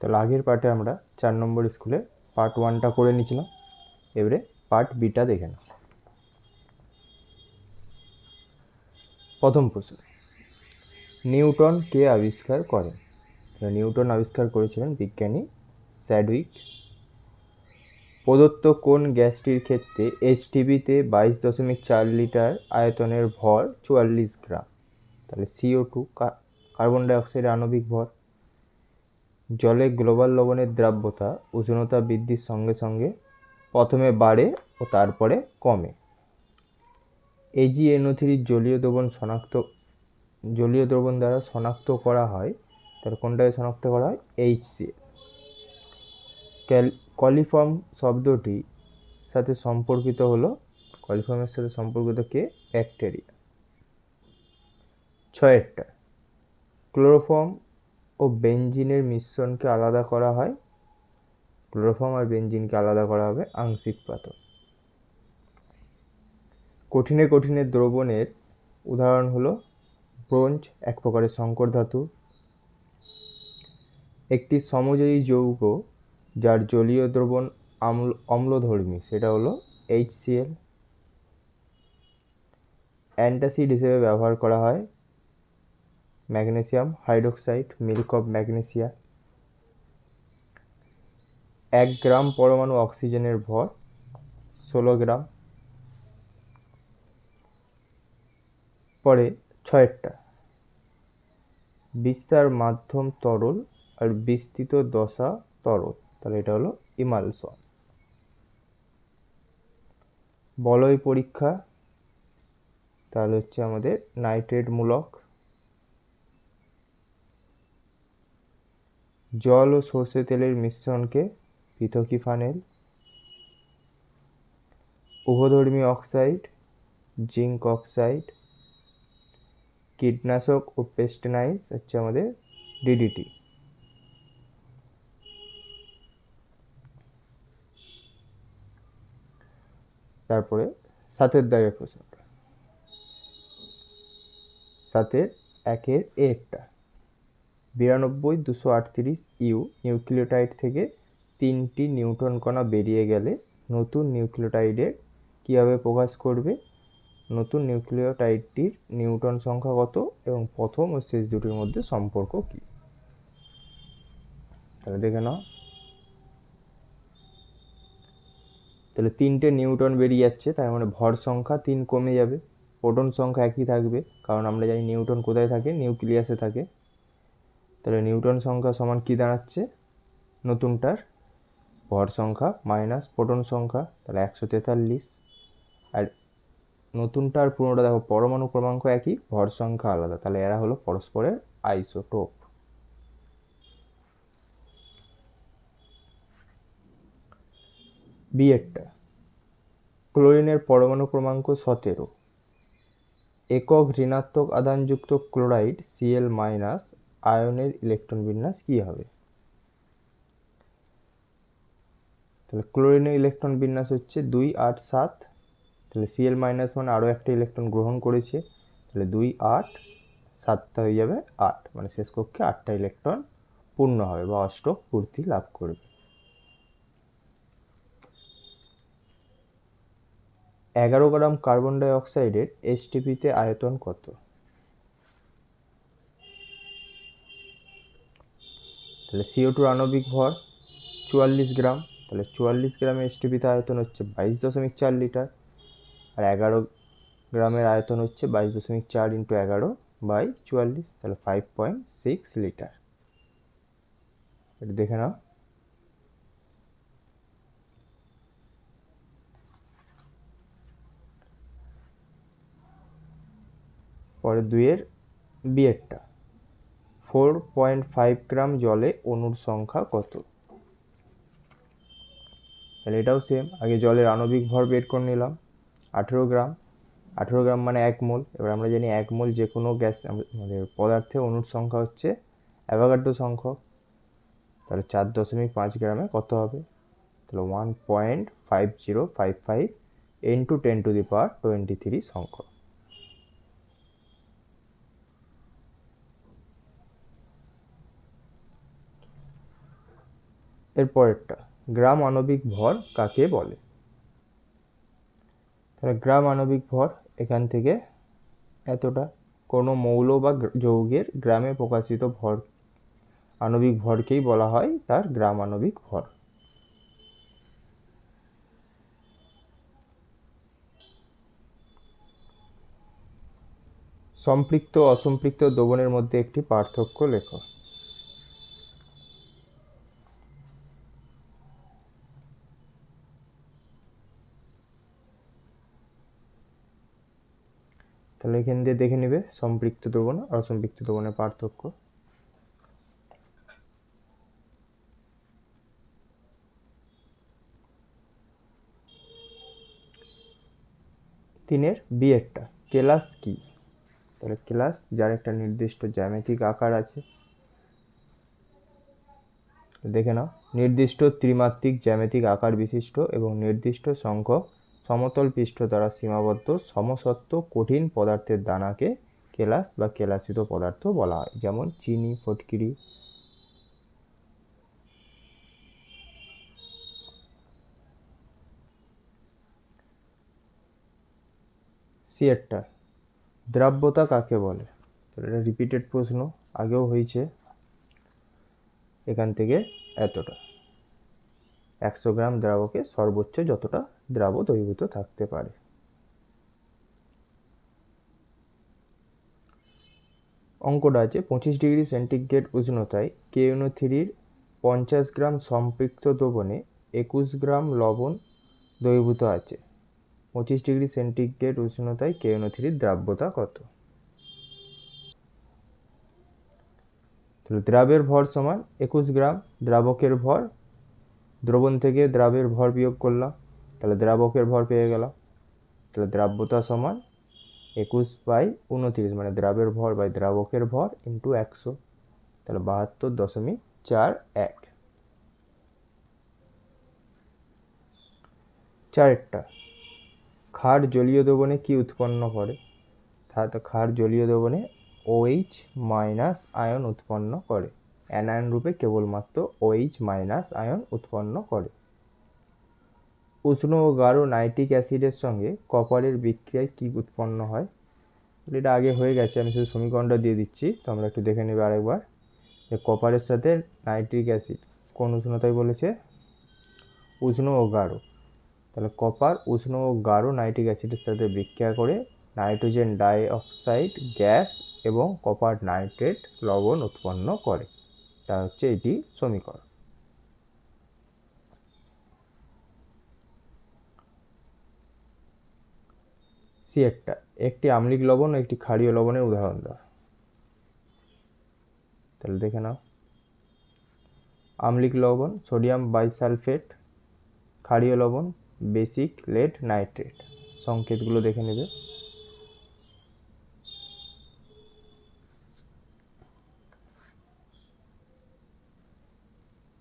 তাহলে আগের পার্টে আমরা 4 নম্বর স্কুলে পার্ট 1টা করে নিয়েছিলাম, এবারে পার্ট বিটা দেখে নাও। প্রথম প্রশ্ন, নিউটন কে আবিষ্কার করেন? নিউটন আবিষ্কার করেছিলেন বিজ্ঞানী স্যাডউইক। প্রদত্ত কোন গ্যাসটির ক্ষেত্রে এইচটিবিতে 22.4 লিটার আয়তনের ভর 44 গ্রাম? তাহলে CO2 কার্বন ডাইঅক্সাইডের আণবিক ভর। জলে গ্লোবাল লবণের দ্রাব্যতা উষ্ণতা বৃদ্ধির সঙ্গে সঙ্গে প্রথমে বাড়ে ও তারপরে কমে। AgNO3 জলীয় দ্রবণ দ্বারা শনাক্ত করা হয়, তার কোনটাকে শনাক্ত করা হয়? HCl। কলিফর্ম শব্দটি সাথে সম্পর্কিত হলো, কলিফর্মের সাথে সম্পর্কিত কে? ব্যাকটেরিয়া। 6টা, ক্লোরোফর্ম ও বেনজিনের মিশ্রণকে আলাদা করা হয়, ক্লোরোফর্ম আর বেনজিনকে আলাদা করা হবে আংশিক পাতন। কঠিনে কঠিনে দ্রবণের উদাহরণ হলো ব্রোঞ্জ, এক প্রকারের সংকর ধাতু। একটি সমযোজী যৌগ যার জলীয় দ্রবণ অম্লধর্মী, সেটা হলো HCl। অ্যান্টাসিড হিসেবে ব্যবহার করা হয় magnesium hydroxide, milk of magnesia. 1 গ্রাম পরমাণু অক্সিজেনের ভর 16 গ্রাম। পরে 6টা, বিস্তার মাধ্যম তরল আর বিস্তৃত দশা তরল, তাহলে এটা হলো ইমালশন। বলয় পরীক্ষা, তাহলে হচ্ছে আমাদের নাইট্রেট মূলক। জল ও সর্ষে তেলের মিশ্রণকে পৃথকী ফানেল। উভধর্মী অক্সাইড, জিঙ্ক অক্সাইড। কীটনাশক ও পেস্টিসাইড হচ্ছে আমাদের DDT। তারপরে 7এর দাগের প্রশ্ন, 7এর 1-এর একটা, 92-238 নিউক্লিওটাইড থেকে 3টি নিউট্রন কণা বেরিয়ে গেলে নতুন নিউক্লিওটাইডে কীভাবে প্রকাশ করবে? নতুন নিউক্লিওটাইডটির নিউটন সংখ্যা কত এবং প্রথম ও শেষ দুটির মধ্যে সম্পর্ক কী? তাহলে দেখে নাও। তাহলে 3টে নিউটন বেরিয়ে যাচ্ছে, তার মানে ভর সংখ্যা 3 কমে যাবে, প্রোটন সংখ্যা একই থাকবে, কারণ আমরা জানি নিউটন কোথায় থাকে? নিউক্লিয়াসে থাকে। তাহলে নিউটন সংখ্যা সমান কি দাঁড়াচ্ছে? নতুনটার ভর সংখ্যা মাইনাস প্রোটন সংখ্যা, তাহলে 143। আর নতুনটার পুরোটা দেখো, পরমাণু ক্রমাঙ্ক একই, ভর সংখ্যা আলাদা, তাহলে এরা হলো পরস্পরের আইসোটোপ। বিয়েরটা, ক্লোরিনের পরমাণু ক্রমাঙ্ক 17। একক ঋণাত্মক আধানযুক্ত ক্লোরাইড Cl- আয়নের ইলেকট্রন বিন্যাস কি হবে? তাহলে ক্লোরিনের ইলেকট্রন বিন্যাস হচ্ছে 2, 8, 7। তাহলে Cl- মানে আরও একটা ইলেকট্রন গ্রহণ করেছে, তাহলে 2, 8, 7টা হয়ে যাবে 8, মানে শেষ কক্ষে 8টা ইলেকট্রন পূর্ণ হবে বা অষ্টক পূর্তি লাভ করবে। 11 গ্রাম কার্বন ডাই অক্সাইডের HTPতে আয়তন কত? তাহলে CO2 আণবিক ভর 44 গ্রাম, তাহলে 44 গ্রামের HTPতে আয়তন হচ্ছে 22.4 লিটার, আর 11 গ্রামের আয়তন হচ্ছে 22.4 × 11/44, তাহলে 5.6 লিটার। এটা দেখে নাও। পরে 2-এর বিয়েরটা, 4.5 গ্রাম জলে অণুর সংখ্যা কত? তাহলে এটাও সেম, আগে জলের আণবিক ভর বের করে নিলাম 18 গ্রাম। 18 গ্রাম মানে 1 মোল। এবার আমরা জানি 1 মোল যে কোনো গ্যাস আমাদের পদার্থে অণুর সংখ্যা হচ্ছে অ্যাভোগাড্রো সংখ্যক, তাহলে 4.5 গ্রামে কত হবে? তাহলে 1.5055 × 10⁻23 সংখ্যক। এরপরেরটা, গ্রাম আণবিক ভর কাকে বলে? তাহলে গ্রাম আণবিক ভর এখান থেকে এতটা, কোনো মৌল বা যৌগের গ্রামে প্রকাশিত ভর, আণবিক ভরকেই বলা হয় তার গ্রাম আণবিক ভর। সম্পৃক্ত অসম্পৃক্ত দ্রবণের মধ্যে একটি পার্থক্য লেখো। তাহলে এখান দিয়ে দেখে নিবে সম্পৃক্ত দ্রবণ আর অসম্পৃক্ত দ্রবণের পার্থক্য। তিনের বিয়েরটা, কেলাস কি? তাহলে কেলাস যার একটা নির্দিষ্ট জ্যামিতিক আকার আছে, দেখে নাও, নির্দিষ্ট ত্রিমাত্রিক জ্যামিতিক আকার বিশিষ্ট এবং নির্দিষ্ট সংখ্যক সমতল পৃষ্ঠ দ্বারা সীমাবদ্ধ সমসত্ব কঠিন পদার্থের দানাকে কেলাস বা কেলাসিত পদার্থ বলা হয়, যেমন চিনি, ফটকিরি। সিয়েরটা, দ্রাব্যতা কাকে বলে? এটা রিপিটেড প্রশ্ন, আগেও হয়েছে। এখান থেকে এতটা, 100 গ্রাম দ্রাবকে সর্বোচ্চ যতটা দ্রাব দ্রবীভূত থাকতে পারে। অঙ্কটা আছে 25 ডিগ্রি সেন্টিগ্রেড উষ্ণতায় KNO3-র 50 গ্রাম সম্পৃক্ত দ্রবণে 21 গ্রাম লবণ দ্রবীভূত আছে। 25 ডিগ্রি সেন্টিগ্রেড উষ্ণতায় KNO3-র দ্রাব্যতা কত? দ্রাবের ভর সমান 21 গ্রাম, দ্রাবকের ভর, দ্রবণ থেকে দ্রাবের ভর বিয়োগ করলাম, তাহলে দ্রাবকের ভর পেয়ে গেলাম। তাহলে দ্রাব্যতা সমান 21/29, মানে দ্রাবের ভর বাই দ্রাবকের ভর ইন্টু 100, তাহলে 72.41। চারেরটা, ক্ষার জলীয় দ্রবণে কি উৎপন্ন করে? তাহলে ক্ষার জলীয় দ্রবণে OH মাইনাস আয়ন উৎপন্ন করে, অ্যানায়ন রূপে কেবলমাত্র OH মাইনাস আয়ন উৎপন্ন করে। উষ্ণ ও গাঢ় নাইট্রিক অ্যাসিডের সঙ্গে কপারের বিক্রিয়ায় কি উৎপন্ন হয়? এটা আগে হয়ে গেছে, আমি শুধু সমীকরণটা দিয়ে দিচ্ছি, তো আমরা একটু দেখে নেবে আরেকবার। যে কপারের সাথে নাইট্রিক অ্যাসিড কোন উষ্ণতায় বলেছে? উষ্ণ ও গাঢ়। তাহলে কপার উষ্ণ ও গাঢ় নাইট্রিক অ্যাসিডের সাথে বিক্রিয়া করে নাইট্রোজেন ডাই অক্সাইড গ্যাস এবং কপার নাইট্রেট লবণ উৎপন্ন করে। তা হচ্ছে এটি সমীকরণ। সিয়েরটা, একটি আম্লিক লবণ ও একটি ক্ষারীয় লবণের উদাহরণ দাও। তাহলে দেখে নাও, আম্লিক লবণ সোডিয়াম বাইসালফেট, ক্ষারীয় লবণ বেসিক লেড নাইট্রেট। সংকেতগুলো দেখে নেবে।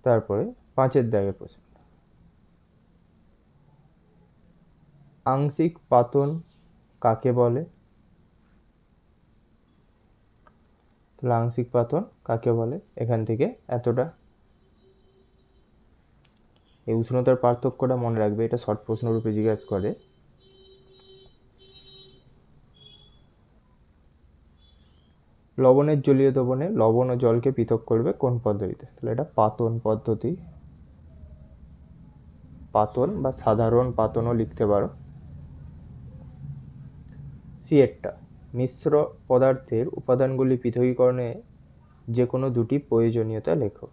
তারপরে 5-এর দাগের প্রশ্ন, আংশিক পাতন কাকে বলে? তাহলে আংশিক পাতন কাকে বলে, এখান থেকে এতটা। এই উষ্ণতার পার্থক্যটা মনে রাখবে, এটা শর্ট প্রশ্ন রূপে জিজ্ঞাসা করে। লবণের জলীয় দ্রবণে লবণ ও জলকে পৃথক করবে কোন পদ্ধতিতে? তাহলে এটা পাতন পদ্ধতি, পাতন বা সাধারণ পাতনও লিখতে পারো। সিয়েরটা, মিশ্র পদার্থের উপাদানগুলি পৃথকীকরণে যে কোনো দুটি প্রয়োজনীয়তা লেখো।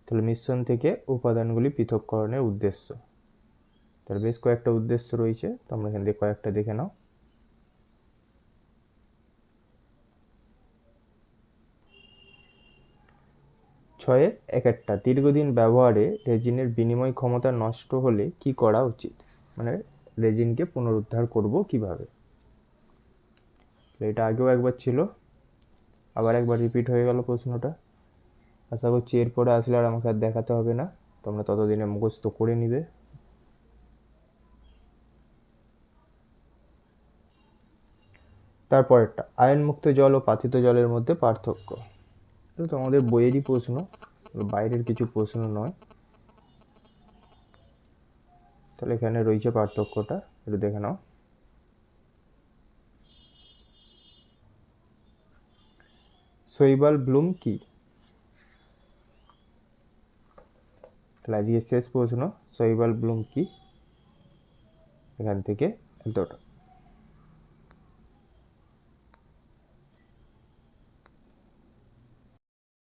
তাহলে মিশ্রণ থেকে উপাদানগুলি পৃথককরণের উদ্দেশ্য, তাহলে বেশ কয়েকটা উদ্দেশ্য রয়েছে, তোমরা এখান থেকে কয়েকটা দেখে নাও। ছয়ে একটা, দীর্ঘদিন ব্যবহারে রেজিনের বিনিময় ক্ষমতা নষ্ট হলে কি করা উচিত? মানে রেজিনকে পুনরুদ্ধার করব কিভাবে? এটা আগেও একবার ছিল, আবার একবার রিপিট হয়ে গেল প্রশ্নটা। আশা করছি এরপরে আসলে আর আমাকে আর দেখাতে হবে না, তোমরা ততদিনে মুখস্থ করে নিবে। তারপরেরটা, আয়নমুক্ত জল ও পাতিত জলের মধ্যে পার্থক্য। তো আমাদের বইয়েরই প্রশ্ন, বাইরের কিছু প্রশ্ন নয়। তাহলে এখানে রয়েছে পার্থক্যটা, একটু দেখে নাও। শৈবাল ব্লুম কি? তাহলে আজকে শেষ প্রশ্ন, শৈবাল ব্লুম কি? এখান থেকে এতটা।